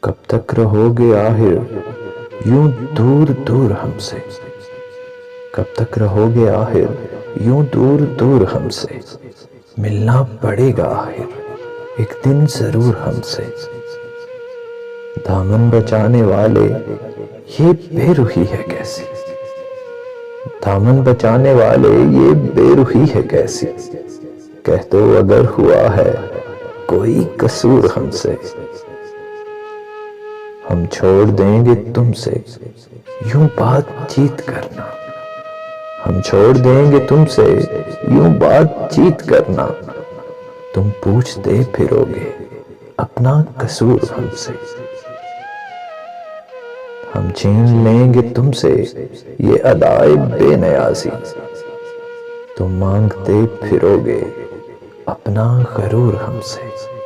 कब तक रहोगे आखिर यूं दूर दूर हमसे? कब तक रहोगे आखिर यूं दूर दूर हमसे? मिलना पड़ेगा आखिर एक दिन जरूर हमसे। दामन बचाने वाले ये बेरुखी है कैसी? दामन बचाने वाले ये बेरुखी है कैसी? कह दो अगर हुआ है कोई कसूर हमसे, हम छोड़ देंगे तुमसे यूं बातचीत करना। हम छोड़ देंगे तुमसे यूं बातचीत करना। तुम पूछते फिरोगे अपना कसूर हमसे। हम छीन लेंगे तुमसे ये अदाए बेनियाज़ी। तुम मांगते फिरोगे अपना गरूर हमसे।